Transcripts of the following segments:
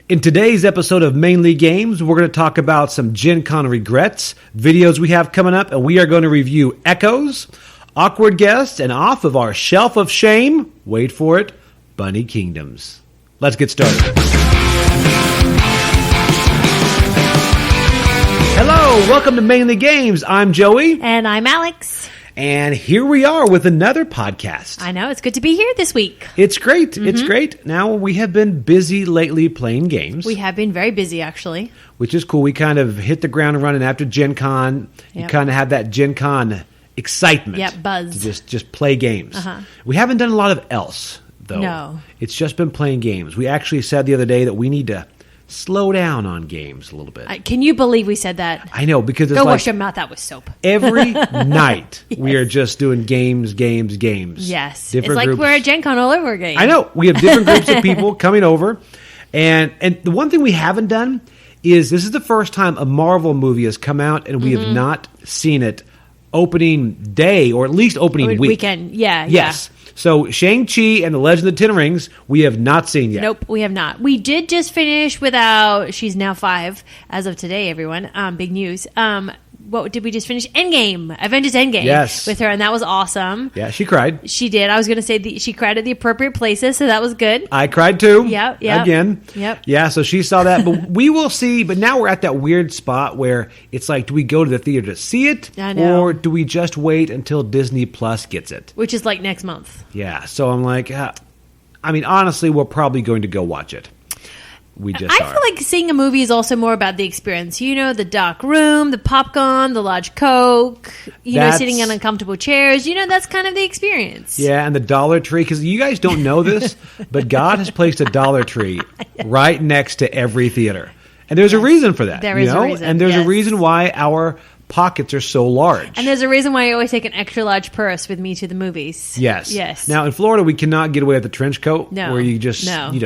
In today's episode of Mainly Games, we're going to talk about some Gencon Regrets, videos we have coming up, and we are going to review Echoes, Awkward Guests, and off of our Shelf of Shame, wait for it, Bunny Kingdoms. Let's get started. Hello, welcome to Mainly Games. I'm Joey. And I'm Alex. And here we are with another podcast. I know, it's good to be here this week. It's great. Mm-hmm. It's great. Now, we have been busy lately playing games. We have been very busy, actually. Which is cool. We kind of hit the ground running after Gen Con. Yep. You kind of have that Gen Con excitement. Yep, buzz. To just play games. Uh-huh. We haven't done a lot of else, though. No. It's just been playing games. We actually said the other day that we need to slow down on games a little bit. Can you believe we said that? I know, because it's Go wash your mouth out with soap. Every night yes. we are just doing games. Yes. Different it's like groups. We're at Gen Con all over again. I know. We have different groups of people coming over. And the one thing we haven't done is this is the first time a Marvel movie has come out and we have not seen it opening day or at least opening week. Weekend. Yeah. Yes. So, Shang-Chi and the Legend of the Ten Rings, we have not seen yet. Nope, we have not. We did just finish without, she's now 5 as of today, everyone. Big news. What did we just finish? Endgame. Avengers Endgame. Yes. With her, and that was awesome. Yeah, she cried. She did. I was going to say she cried at the appropriate places, so that was good. I cried too. Yep. Again. Yep. Yeah, so she saw that. But we will see. But now we're at that weird spot where it's like, do we go to the theater to see it? I know. Or do we just wait until Disney Plus gets it? Which is like next month. Yeah, so I'm like, honestly, we're probably going to go watch it. I feel like seeing a movie is also more about the experience. You know, the dark room, the popcorn, the large Coke, sitting in uncomfortable chairs. That's kind of the experience. Yeah, and the Dollar Tree, because you guys don't know this, but God has placed a Dollar Tree right next to every theater. And there's a reason for that. There is a reason. And there's a reason why our pockets are so large. And there's a reason why I always take an extra large purse with me to the movies. Yes. Now in Florida we cannot get away with the trench coat where you just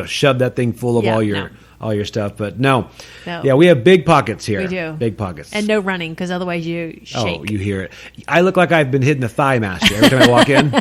shove that thing full of all your stuff. But no. Yeah, we have big pockets here. We do. Big pockets. And no running, because otherwise you shake. Oh, you hear it. I look like I've been hitting the thigh master every time I walk in.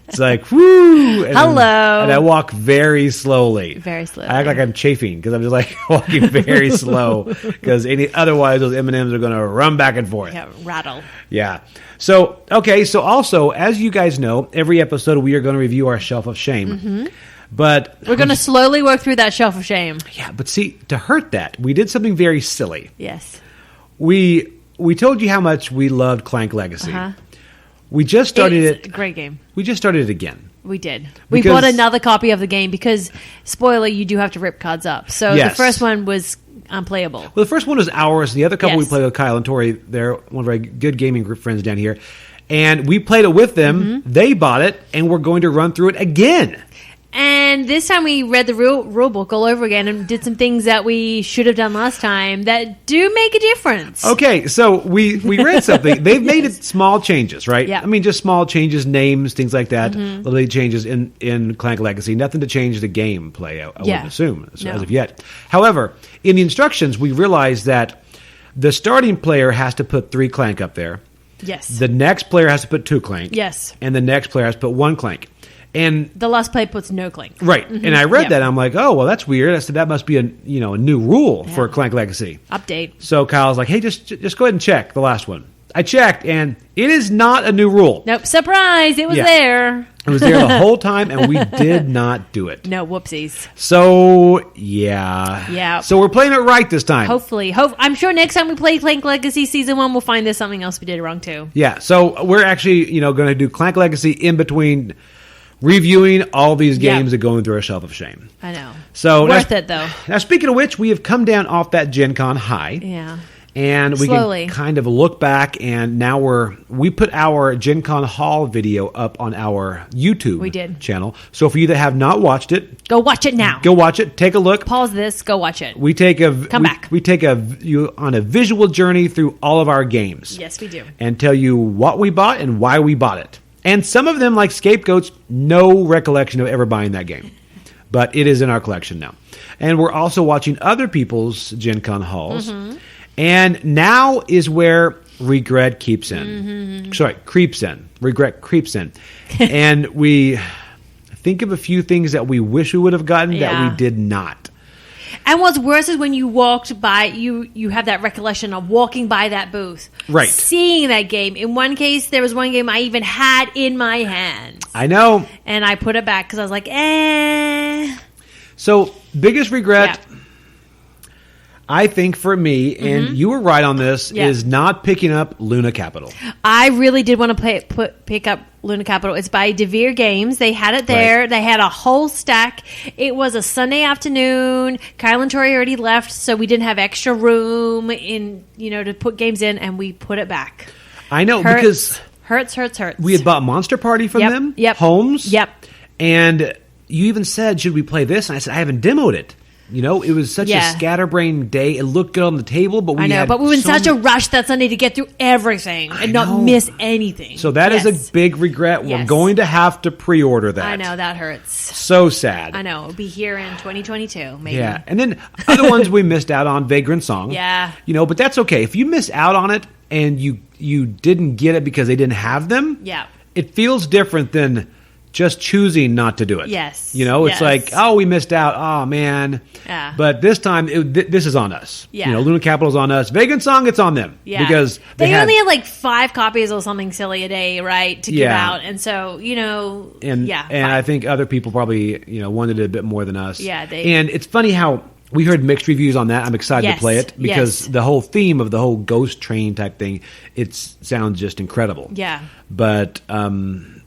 It's like, whoo! And hello. And I walk very slowly. Very slowly. I act like I'm chafing because I'm just like walking very slow because otherwise those M&Ms are going to run back and forth. Yeah, rattle. Yeah. So also, as you guys know, every episode we are going to review our Shelf of Shame. Mm-hmm. But we're going to slowly work through that Shelf of Shame. Yeah, but see, to hurt that, we did something very silly. Yes. We told you how much we loved Clank Legacy. Uh-huh. We just started it. It's a great game. We just started it again. We did. We bought another copy of the game because, spoiler, you do have to rip cards up. So the first one was unplayable. Well, the first one was ours. The other couple we played with Kyle and Tori. They're one of our good gaming group friends down here. And we played it with them. Mm-hmm. They bought it, and we're going to run through it again. And this time we read the rule book all over again and did some things that we should have done last time that do make a difference. Okay, so we read something. They've made it small changes, right? Yeah. I mean, just small changes, names, things like that. Little changes in Clank Legacy. Nothing to change the gameplay, I wouldn't assume, as of yet. However, in the instructions, we realized that the starting player has to put 3 Clank up there. Yes. The next player has to put 2 Clank. Yes. And the next player has to put 1 Clank. And the last player puts no Clank. Right. Mm-hmm. And I read that. I'm like, oh, well, that's weird. I said, that must be a new rule for Clank Legacy. Update. So Kyle's like, hey, just go ahead and check the last one. I checked, and it is not a new rule. Nope. Surprise. It was there. It was there the whole time, and we did not do it. No, whoopsies. So, yeah. So we're playing it right this time. Hopefully. I'm sure next time we play Clank Legacy Season 1, we'll find there's something else we did wrong, too. Yeah. So we're actually, going to do Clank Legacy in between reviewing all these games and going through a Shelf of Shame. I know. So worth it, though. Now, speaking of which, we have come down off that Gen Con high. Yeah. And we Slowly. can kind of look back, and now we put our Gen Con Hall video up on our YouTube channel. So for you that have not watched it, go watch it now. Go watch it. Take a look. Pause this. Go watch it. Come back. We take you on a visual journey through all of our games. Yes, we do. And tell you what we bought and why we bought it. And some of them, like Scapegoats, no recollection of ever buying that game. But it is in our collection now. And we're also watching other people's Gen Con hauls. Mm-hmm. And now is where regret keeps in. Mm-hmm. Sorry, creeps in. Regret creeps in. And we think of a few things that we wish we would have gotten that we did not. And what's worse is when you walked by, you have that recollection of walking by that booth. Right. Seeing that game. In one case, there was one game I even had in my hands. I know. And I put it back because I was like, eh. So, biggest regret... Yeah. I think for me, and you were right on this, is not picking up Luna Capital. I really did want to pick up Luna Capital. It's by DeVere Games. They had it there. Right. They had a whole stack. It was a Sunday afternoon. Kyle and Tori already left, so we didn't have extra room to put games in, and we put it back. I know, because... Hurts. We had bought Monster Party from them. Yep. Homes. Yep. And you even said, should we play this? And I said, I haven't demoed it. It was such a scatterbrained day. It looked good on the table, but we were in such a rush that Sunday to get through everything and not miss anything. So that is a big regret. We're going to have to pre-order that. I know, that hurts. So sad. I know. It'll be here in 2022, maybe. Yeah. And then other ones we missed out on, Vagrant Song. Yeah. But that's okay. If you miss out on it and you didn't get it because they didn't have them, it feels different than just choosing not to do it. Yes. It's like, oh, we missed out. Oh, man. Yeah. But this time, this is on us. Yeah. Luna Capital's on us. Vagrant Song, it's on them. Yeah. Because they only had like 5 copies or something silly a day, right, to give out. And so, And I think other people probably, wanted it a bit more than us. Yeah. And it's funny how we heard mixed reviews on that. I'm excited to play it because the whole theme of the whole ghost train type thing, it sounds just incredible. Yeah. But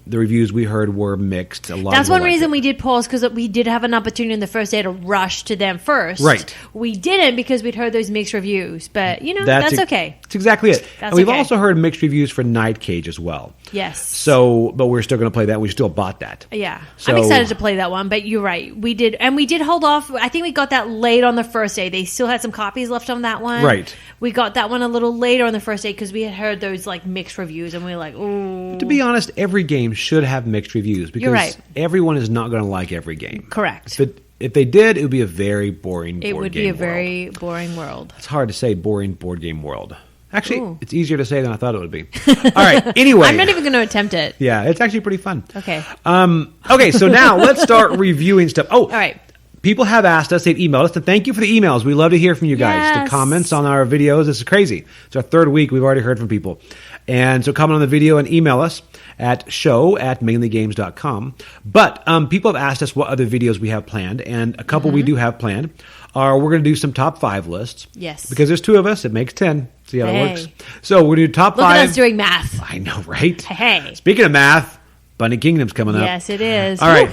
the reviews we heard were mixed. That's one reason we did pause, because we did have an opportunity in the first day to rush to them first. Right. We didn't because we'd heard those mixed reviews, but that's okay. That's exactly it. And we've also heard mixed reviews for Night Cage as well. Yes. So, but we're still going to play that. We still bought that. Yeah. I'm excited to play that one, but you're right. We did hold off. I think we got that late on the first day. They still had some copies left on that one. Right. We got that one a little later on the first day because we had heard those like mixed reviews, and we were like, ooh. To be honest, every game should have mixed reviews because everyone is not going to like every game. Correct. If they did, it would be a very boring board game world. It would be a very boring world. It's hard to say boring board game world. Actually, it's easier to say than I thought it would be. All right, anyway. I'm not even going to attempt it. Yeah, it's actually pretty fun. Okay. Okay, so now let's start reviewing stuff. Oh, all right. People have asked us, they've emailed us, and thank you for the emails. We love to hear from you guys. Yes. The comments on our videos, this is crazy. It's our 3rd week. We've already heard from people. And so comment on the video and email us at show@mainlygames.com. But people have asked us what other videos we have planned, and a couple we do have planned are we're going to do some top 5 lists. Yes. Because there's 2 of us, it makes 10. See how it works? So we're going to do top 5. Look at us doing math. I know, right? Hey. Speaking of math, Bunny Kingdom's coming up. Yes, it is. All right.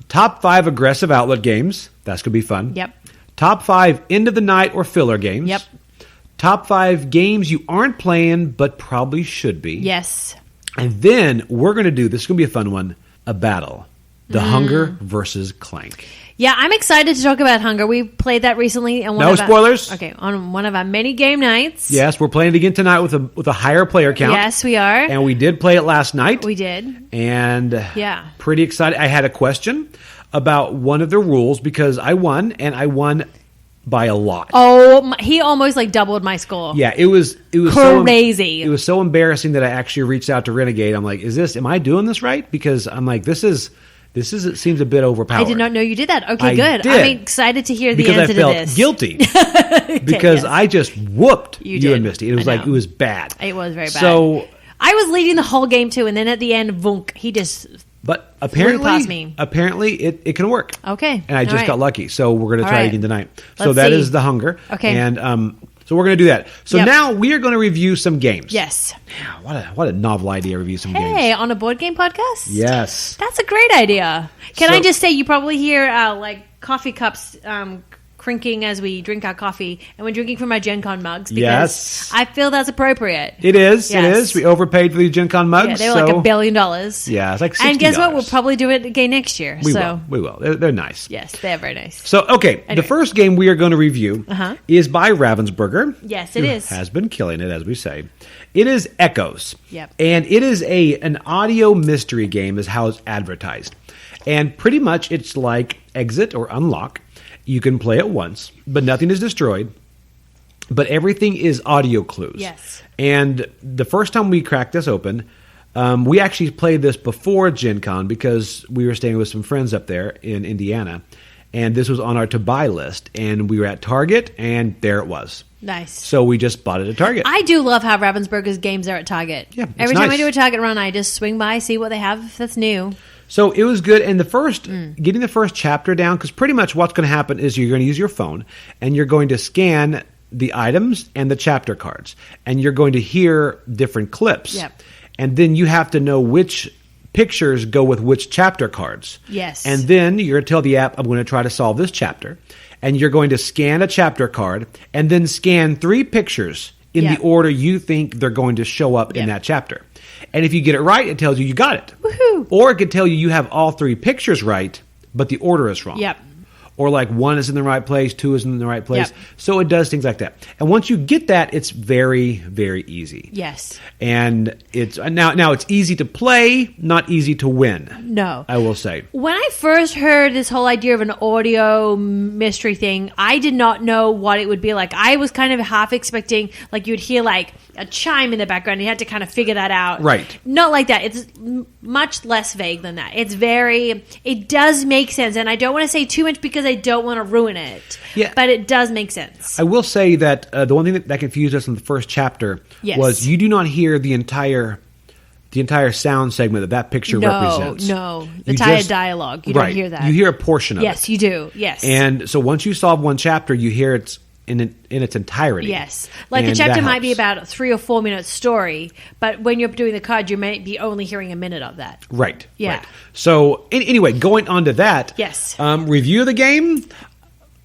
Top 5 aggressive outlet games. That's going to be fun. Yep. Top 5 end of the night or filler games. Yep. Top 5 games you aren't playing but probably should be. Yes. And then we're going to do, this is going to be a fun one, a battle. The Hunger versus Clank. Yeah, I'm excited to talk about Hunger. We played that recently. No spoilers. On one of our many game nights. Yes, we're playing it again tonight with a higher player count. Yes, we are. And we did play it last night. We did. And pretty excited. I had a question about one of the rules because I won, and I won by a lot. Oh, he almost like doubled my score. Yeah, it was crazy. It was so embarrassing that I actually reached out to Renegade. I'm like, am I doing this right? Because I'm like, it seems a bit overpowered. I did not know you did that. Okay, good. Did. I'm excited to hear the answer to this. Guilty because I just whooped you and Misty. It was it was bad. It was very bad. So I was leading the whole game too, and then at the end, vunk, he just. But flew past me. apparently it can work. Okay, and I just got lucky. So we're going to try it again tonight. So Let's see. is the Hunger. Okay, and so we're going to do that. So now we are going to review some games. Yes. Yeah, what a novel idea, review some games. Hey, on a board game podcast? Yes. That's a great idea. Can I just say, you probably hear coffee cups crinking as we drink our coffee, and we're drinking from our Gencon mugs because I feel that's appropriate. It is. Yes. It is. We overpaid for these Gencon mugs. Yeah, they were like $1 billion. Yeah, it's like $60. And guess what? We'll probably do it again next year. We will. They're nice. Yes, they're very nice. So, okay, the first game we are going to review is by Ravensburger. Yes, it is. Has been killing it, as we say. It is Echoes. Yep. And it is an audio mystery game is how it's advertised. And pretty much it's like Exit or Unlock. You can play it once, but nothing is destroyed. But everything is audio clues. Yes. And the first time we cracked this open, we actually played this before Gen Con because we were staying with some friends up there in Indiana. and this was on our to buy list, and we were at Target, and there it was. Nice. So we just bought it at Target. I do love how Ravensburger's games are at Target. Yeah, it's every time nice. I do a Target run, I just swing by, see what they have that's new. So it was good. And the first, getting the first chapter down, because pretty much what's going to happen is you're going to use your phone and you're going to scan the items and the chapter cards. And you're going to hear different clips. Yep. And then you have to know which pictures go with which chapter cards. Yes. And then you're going to tell the app, I'm going to try to solve this chapter. And you're going to scan a chapter card and then scan 3 pictures in the order you think they're going to show up in that chapter. And if you get it right, it tells you got it. Woohoo! Or it could tell you have all 3 pictures right, but the order is wrong. Yep. Or like 1 is in the right place, 2 is in the right place. Yep. So it does things like that. And once you get that, it's very, very easy. Yes. And it's now it's easy to play, not easy to win. No. I will say. When I first heard this whole idea of an audio mystery thing, I did not know what it would be like. I was kind of half expecting, like, you'd hear, like, a chime in the background. You had to kind of figure that out. Right. Not like that. It's much less vague than that. It does make sense. And I don't want to say too much because I don't want to ruin it. Yeah. But it does make sense. I will say that the one thing that confused us in the first chapter was you do not hear the entire sound segment that picture represents. No, the entire dialogue. You don't hear that. You hear a portion of it. Yes, you do. Yes. And so once you solve one chapter, you hear it in its entirety. Yes. Like and the chapter that might be helps. about a 3 or 4 minute story, but when you're doing the card, you might be only hearing a minute of that. Right. Yeah. Right. So anyway, going on to that. Yes. Review of the game.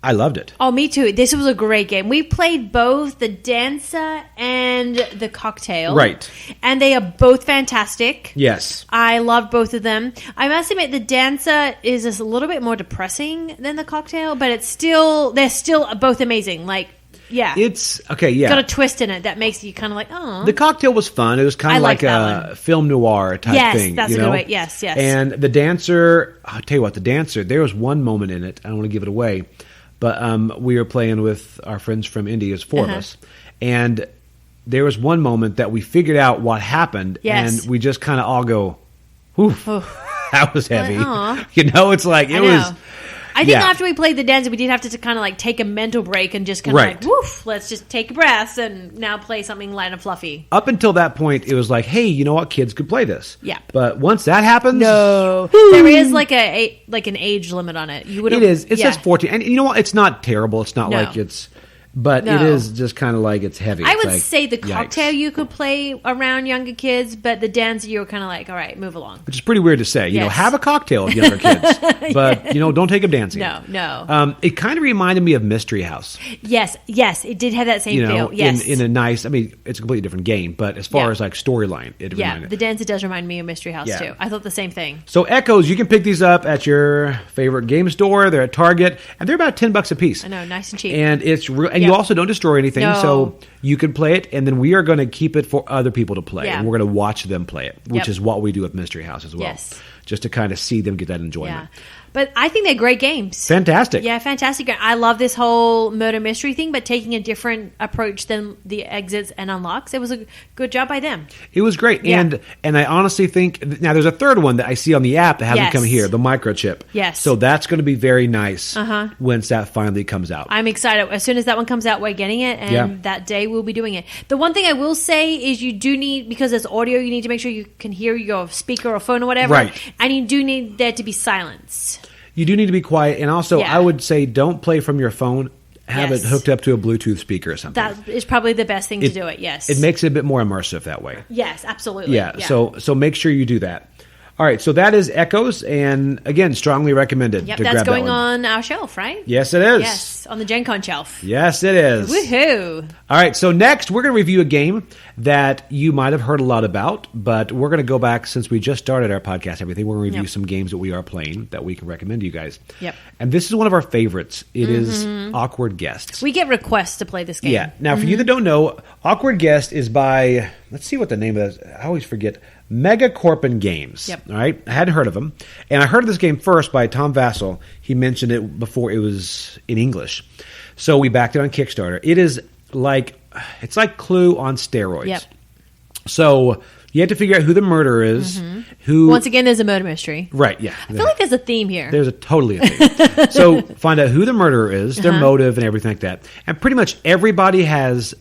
I loved it. Oh, me too. This was a great game. We played both the Dancer and the Cocktail. Right. And they are both fantastic. Yes. I loved both of them. I must admit, the Dancer is a little bit more depressing than the Cocktail, but they're still both amazing. Like, yeah. It's okay. Yeah. Got a twist in it that makes you kind of like, oh. The Cocktail was fun. It was kind I of like like that a film noir type thing. Yes, that's you a know? good way. Yes, yes. And the Dancer, I'll tell you what, the Dancer, there was one moment in it, I don't want to give it away, but we were playing with our friends from India, it's 4 of us, and there was one moment that we figured out what happened, and we just kind of all go, "Oof, that was heavy." You know, it's like it was. I think after we played the Dancer, we did have to kind of like take a mental break and just kind of like, woof, let's just take a breath and now play something light and fluffy. Up until that point, it was like, hey, you know what? Kids could play this. Yeah. But once that happens... No. There is like an age limit on it. It is. It says 14. And you know what? It's not terrible. It's not like it's... But it is just kind of like it's heavy. I would say the Cocktail you could play around younger kids, but the Dancer you were kind of like, all right, move along. Which is pretty weird to say. You know, have a cocktail with younger kids, but you know, don't take them dancing. No. It kind of reminded me of Mystery House. Yes, it did have that same feel. Yes, in a nice. I mean, it's a completely different game, but as far as like storyline, it reminded. The Dancer does remind me of Mystery House too. I thought the same thing. So Echoes, you can pick these up at your favorite game store. They're at Target, and they're about $10 a piece. I know, nice and cheap. And it's real. And you also don't destroy anything, so you can play it, and then we are going to keep it for other people to play, and we're going to watch them play it, which is what we do with Mystery House as well, just to kind of see them get that enjoyment. Yeah. But I think they're great games. Fantastic. Yeah, fantastic. I love this whole murder mystery thing, but taking a different approach than the exits and unlocks. It was a good job by them. It was great. And I honestly think, now there's a third one that I see on the app that hasn't come here, the microchip. Yes. So that's going to be very nice once that finally comes out. I'm excited. As soon as that one comes out, we're getting it, and that day we'll be doing it. The one thing I will say is you do need, because it's audio, you need to make sure you can hear your speaker or phone or whatever. Right. And you do need there to be silence. You do need to be quiet, and also I would say don't play from your phone. Have it hooked up to a Bluetooth speaker or something. That is probably the best thing to do it, yes. It makes it a bit more immersive that way. Yes, absolutely. Yeah. So make sure you do that. All right, so that is Echoes, and again, strongly recommended. Yep, to that's grab going that one. on our shelf, right? Yes, it is. Yes, on the Gencon shelf. Yes, it is. Woohoo! All right, so next we're going to review a game that you might have heard a lot about, but we're going to go back since we just started our podcast. Everything we're going to review some games that we are playing that we can recommend to you guys. Yep. And this is one of our favorites. It is Awkward Guests. We get requests to play this game. Yeah. Now, for you that don't know, Awkward Guest is by, let's see what the name of it is. I always forget. Megacorpin Games. Yep. All right. I hadn't heard of them. And I heard of this game first by Tom Vassell. He mentioned it before it was in English. So we backed it on Kickstarter. It is like, it's like Clue on steroids. Yep. So You have to figure out who the murderer is. Who Once again, there's a murder mystery. Right, yeah. I feel like there's a theme here. There's totally a thing. So find out who the murderer is, their motive, and everything like that. And pretty much everybody has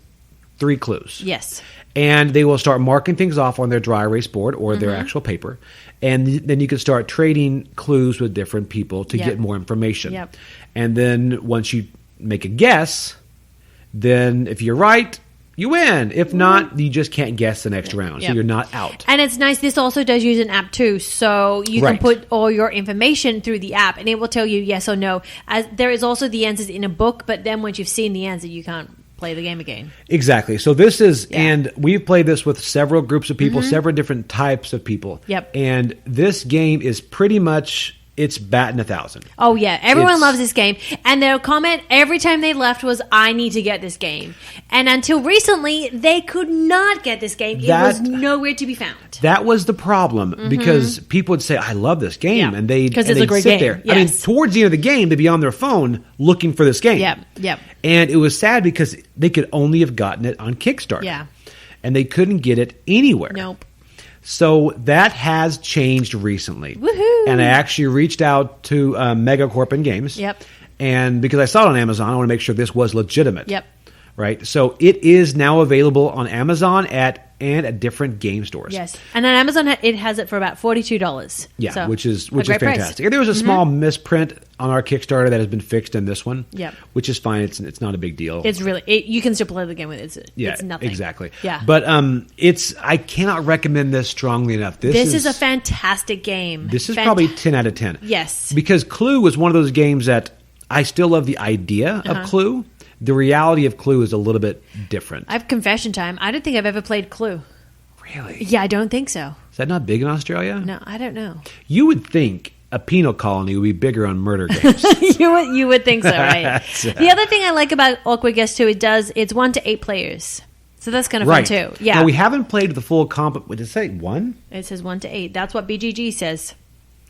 3 clues. Yes. And they will start marking things off on their dry erase board or their actual paper. And then you can start trading clues with different people to get more information. Yep. And then once you make a guess, then if you're right, you win. If not, you just can't guess the next round. So you're not out. And it's nice. This also does use an app too. So you can put all your information through the app and it will tell you yes or no. As there is also the answers in a book, but then once you've seen the answer, you can't play the game again. Exactly. So this is, and we've played this with several groups of people, several different types of people. Yep. And this game is pretty much, it's batting 1,000. Oh, yeah. Everyone loves this game. And their comment every time they left was, I need to get this game. And until recently, they could not get this game. It was nowhere to be found. That was the problem because people would say, I love this game. And they'd it's a great sit game. there. Yes. I mean, towards the end of the game, they'd be on their phone looking for this game. Yep. And it was sad because they could only have gotten it on Kickstarter. Yeah. And they couldn't get it anywhere. Nope. So that has changed recently. Woohoo! And I actually reached out to Megacorp and Games. Yep. And because I saw it on Amazon, I want to make sure this was legitimate. Yep. Right? So it is now available on Amazon and at different game stores. Yes. And on Amazon, it has it for about $42. Yeah, so, which is great price. fantastic. There was a small misprint on our Kickstarter that has been fixed in this one. Yep. Which is fine. It's not a big deal. It's really, you can still play the game with it. It's nothing. Exactly. Yeah. But I cannot recommend this strongly enough. This is a fantastic game. This is probably 10 out of 10. Yes. Because Clue was one of those games that I still love the idea of Clue. The reality of Clue is a little bit different. I have confession time. I don't think I've ever played Clue. Really? Yeah, I don't think so. Is that not big in Australia? No, I don't know. You would think a penal colony would be bigger on murder games. you would think so, right? The other thing I like about Awkward Guess too, it's 1 to 8 players. So that's kind of fun too. Yeah. Now we haven't played the full comp. Did it say 1? It says 1 to 8. That's what BGG says.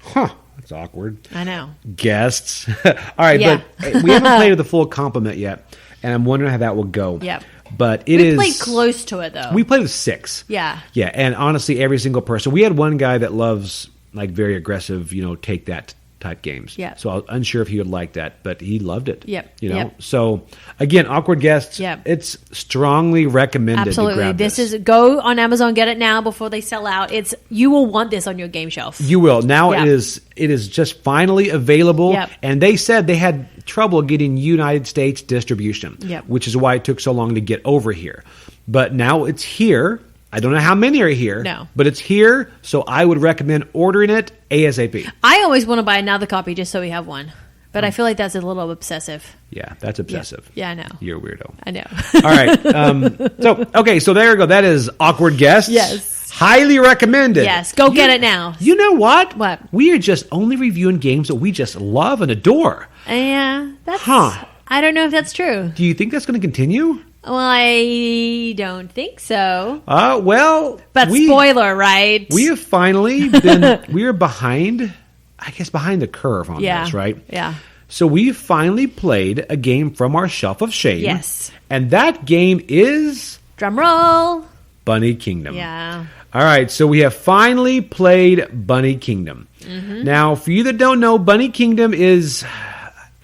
Huh. That's awkward. I know. Guests. All right, but we haven't played the full complement yet, and I'm wondering how that will go. Yep. But we played close to it, though. We played with 6. Yeah. Yeah, and honestly, every single person. We had one guy that loves, like, very aggressive, take that type games. Yeah. So I was unsure if he would like that, but he loved it. Yep. So, again, Awkward Guests, Yep. It's strongly recommended Absolutely. to grab This is go on Amazon, get it now before they sell out. You will want this on your game shelf. You will. Now Yep. it is just finally available. Yep. And they said they had trouble getting United States distribution, Yep. which is why it took so long to get over here. But now it's here. I don't know how many are here, No. but it's here, so I would recommend ordering it ASAP. I always want to buy another copy just so we have one. But I feel like that's a little obsessive. Yeah, that's obsessive. Yeah, I know. You're a weirdo. I know. All right. So there you go. That is Awkward Guests. Yes. Highly recommended. Yes. Go get it now. You know what? What? We are just only reviewing games that we just love and adore. Yeah. Huh. I don't know if that's true. Do you think that's going to continue? Well, I don't think so. But spoiler, right? We have finally been, we are behind the curve on this, right? Yeah. So we finally played a game from our Shelf of Shame. Yes. And that game is... Drum roll. Bunny Kingdom. Yeah. All right, so we have finally played Bunny Kingdom. Mm-hmm. Now, for you that don't know, Bunny Kingdom is...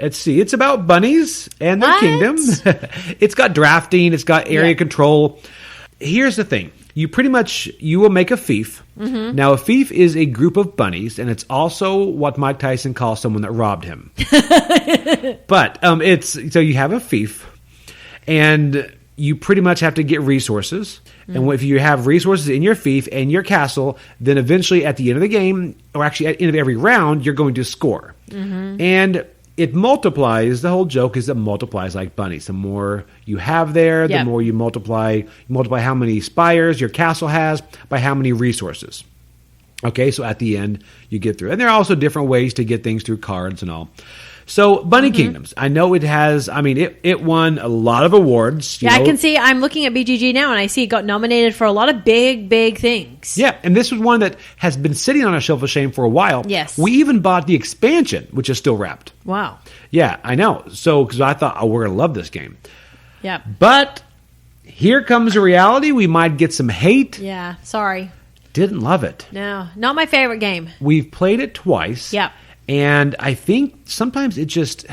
Let's see. It's about bunnies and their kingdom. It's got drafting. It's got area control. Here's the thing. You will make a fief. Mm-hmm. Now, a fief is a group of bunnies, and it's also what Mike Tyson calls someone that robbed him. But so you have a fief, and you pretty much have to get resources. Mm-hmm. And if you have resources in your fief and your castle, then eventually at the end of the game, or actually at the end of every round, you're going to score. Mm-hmm. And it multiplies. The whole joke is it multiplies like bunnies. The more you have there, the more you multiply. You multiply how many spires your castle has by how many resources. Okay, so at the end, you get through. And there are also different ways to get things through cards and all. So, Bunny Kingdoms. I know it has, it won a lot of awards. I can see, I'm looking at BGG now, and I see it got nominated for a lot of big, big things. Yeah, and this was one that has been sitting on our Shelf of Shame for a while. Yes. We even bought the expansion, which is still wrapped. Wow. Yeah, I know. So, because I thought, we're going to love this game. Yeah. But here comes the reality. We might get some hate. Yeah, sorry. Didn't love it. No, not my favorite game. We've played it twice. Yep. And I think sometimes it just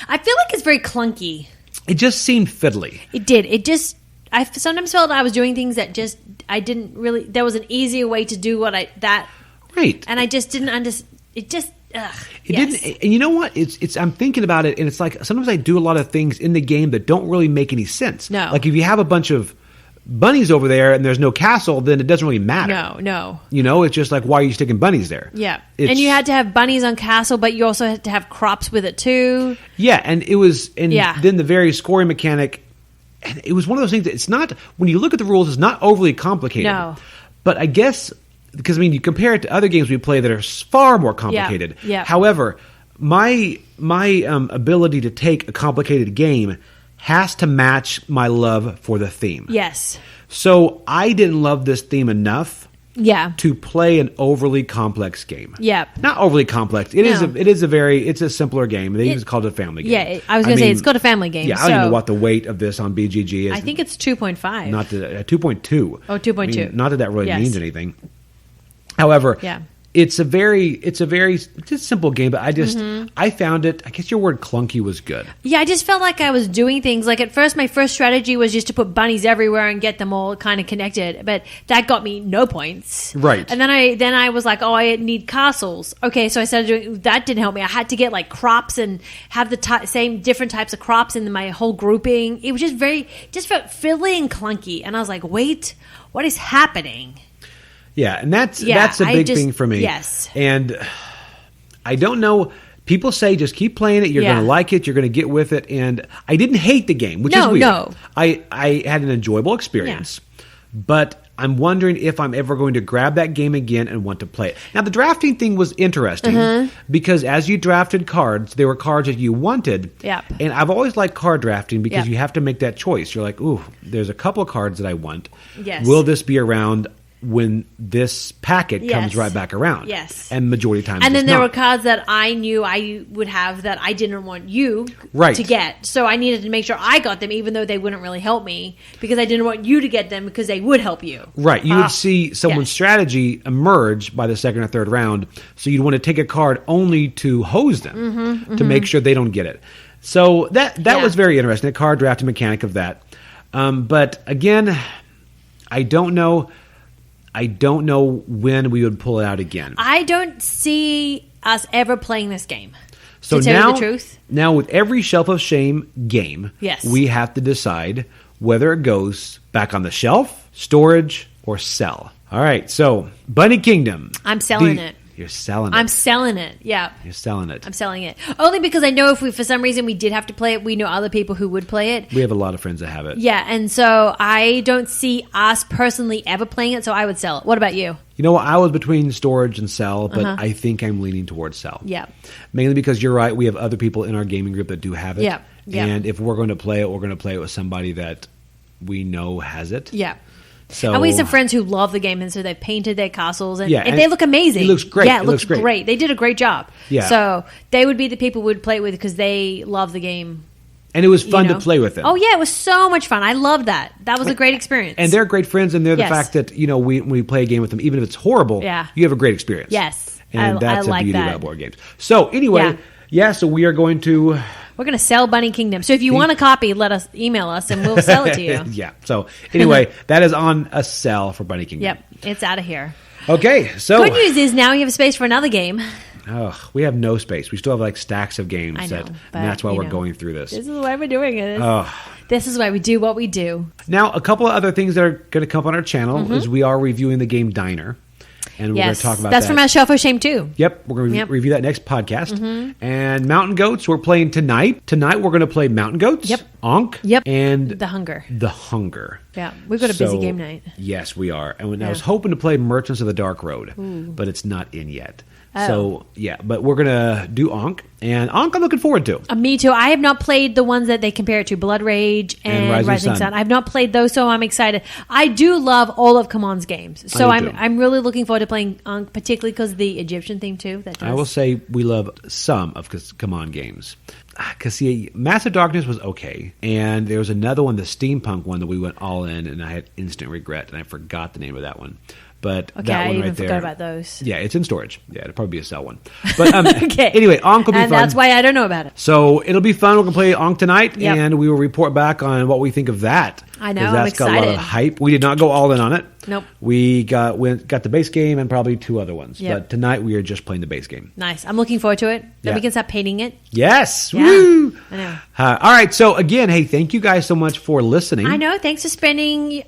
like it's very clunky. it just seemed fiddly. It did. I sometimes felt I was doing things that just I didn't really. There was an easier way to do Right. and I just didn't understand. It just. It didn't, and you know what? It's. I'm thinking about it, and it's like sometimes I do a lot of things in the game that don't really make any sense. No. Like if you have a bunch of bunnies over there and there's no castle, then it doesn't really matter. No. You know, it's just like, why are you sticking bunnies there? Yeah. It's, and you had to have bunnies on castle, but you also had to have crops with it too. Yeah, and it was, and Yeah. then the very scoring mechanic, and it was one of those things that it's not, when you look at the rules, it's not overly complicated. No. But I guess, because I mean, you compare it to other games we play that are far more complicated. Yeah. However, my ability to take a complicated game has to match my love for the theme. Yes. So I didn't love this theme enough Yeah. to play an overly complex game. Yeah. Not overly complex. It is. No. It's a simpler game. They even call it a family game. Yeah, I was going to say it's called a family game. Yeah, I don't even know what the weight of this on BGG is. I think it's 2.5. Not that 2.2. Oh, 2.2. I mean, not that really Yes. means anything. However, Yeah. it's a simple game, but I found it. I guess your word clunky was good. Yeah, I just felt like I was doing things. Like at first, my first strategy was just to put bunnies everywhere and get them all kind of connected, but that got me no points. Right. And then I was like, oh, I need castles. Okay, so I started doing that. Didn't help me. I had to get like crops and have the same different types of crops in my whole grouping. It was just felt fiddly and clunky. And I was like, wait, what is happening? Yeah, and that's a big thing for me. Yes. And I don't know. People say just keep playing it. You're Yeah. going to like it. You're going to get with it. And I didn't hate the game, which is No, weird. no. I had an enjoyable experience. But I'm wondering if I'm ever going to grab that game again and want to play it. Now, the drafting thing was interesting because as you drafted cards, there were cards that you wanted. Yep. And I've always liked card drafting because Yep. you have to make that choice. You're like, ooh, there's a couple of cards that I want. Yes. Will this be around when this packet comes Yes. right back around? Yes. And majority of times And then it's there were not. cards that I knew I would have that I didn't want you Right. to get. So I needed to make sure I got them, even though they wouldn't really help me, because I didn't want you to get them because they would help you. Right. You would see someone's yes. strategy emerge by the second or third round. So you'd want to take a card only to hose them to make sure they don't get it. So that Yeah. was very interesting, the card drafting mechanic of that. But again, I don't know when we would pull it out again. I don't see us ever playing this game. So to tell now, you the truth. now with every Shelf of Shame game, Yes. we have to decide whether it goes back on the shelf, storage, or sell. All right, so Bunny Kingdom. I'm selling it. You're selling it. I'm selling it. Yeah. You're selling it. I'm selling it. Only because I know if we, for some reason, we did have to play it, we know other people who would play it. We have a lot of friends that have it. Yeah, and so I don't see us personally ever playing it, so I would sell it. What about you? You know what? I was between storage and sell, but I think I'm leaning towards sell. Yeah. Mainly because you're right. We have other people in our gaming group that do have it. Yeah. Yeah. And if we're going to play it, we're going to play it with somebody that we know has it. Yeah. So And we have some friends who love the game, and so they've painted their castles, and, Yeah, and and they look amazing. it looks great. Yeah, it It looks looks great. They did a great job. Yeah. So they would be the people we'd play with because they love the game. And it was fun you to know. play with them. Oh yeah, it was so much fun. I loved that. That was a great experience. And they're great friends, and they're the Yes. fact that, when we play a game with them, even if it's horrible, Yeah. you have a great experience. Yes. And I that's like the beauty that. about board games. So anyway, so we are going to... We're going to sell Bunny Kingdom. So if you want a copy, email us, and we'll sell it to you. Yeah. So anyway, that is on a sell for Bunny Kingdom. Yep, it's out of here. Okay, so... Good news is now you have space for another game. Oh, we have no space. We still have like stacks of games. I know, and but, that's why you we're know, going through this. This is why we're doing it. Oh. This is why we do what we do. Now, a couple of other things that are going to come up on our channel is we are reviewing the game Diner. And we're going Yes, to talk about that's that. from our Shelf of Shame too. Yep, we're going to Yep. review that next podcast. And Mountain Goats, we're playing tonight. Tonight, we're going to play Mountain Goats, Yep. Ankh, Yep. and The Hunger. The Hunger. Yeah, we've got a busy So, game night. Yes, we are. And I Yeah. was hoping to play Merchants of the Dark Road, but it's not in yet. Oh. So, yeah, but we're going to do Ankh. And Ankh, I'm looking forward to. Me too. I have not played the ones that they compare it to, Blood Rage and Rising Sun. I have not played those, so I'm excited. I do love all of Kamon's games, so I do too. I'm really looking forward to playing Ankh, particularly because of the Egyptian theme too. I will say we love some of Come On games. Because, see, Massive Darkness was okay. And there was another one, the steampunk one, that we went all in, and I had instant regret, and I forgot the name of that one. But Okay, that I one even right there, forgot about those. yeah, it's in storage. Yeah, it'll probably be a sell one. But Okay. anyway, Ankh will be And fun. that's why I don't know about it. So it'll be fun. We're going to play Ankh tonight, Yep. and we will report back on what we think of that. I know, 'Cause I'm that's got a lot of excited. hype. We did not go all in on it. Nope. We got the base game and probably 2 other ones. Yep. But tonight we are just playing the base game. Nice. I'm looking forward to it. Then Yeah. we can start painting it. Yes. Yeah. Woo! I know. All right. So again, hey, thank you guys so much for listening. I know. Thanks for spending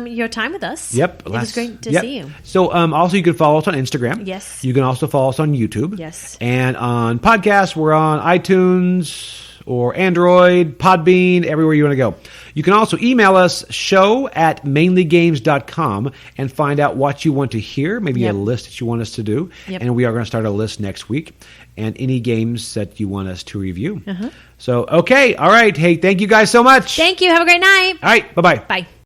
your time with us. Yep. It was great to yep. see you. So also you can follow us on Instagram. Yes. You can also follow us on YouTube. Yes. And on podcasts, we're on iTunes or Android, Podbean, everywhere you want to go. You can also email us show@mainlygames.com and find out what you want to hear, maybe Yep. a list that you want us to do. Yep. And we are going to start a list next week. And any games that you want us to review. Uh-huh. So, okay. All right. Hey, thank you guys so much. Thank you. Have a great night. All right. Bye-bye. Bye.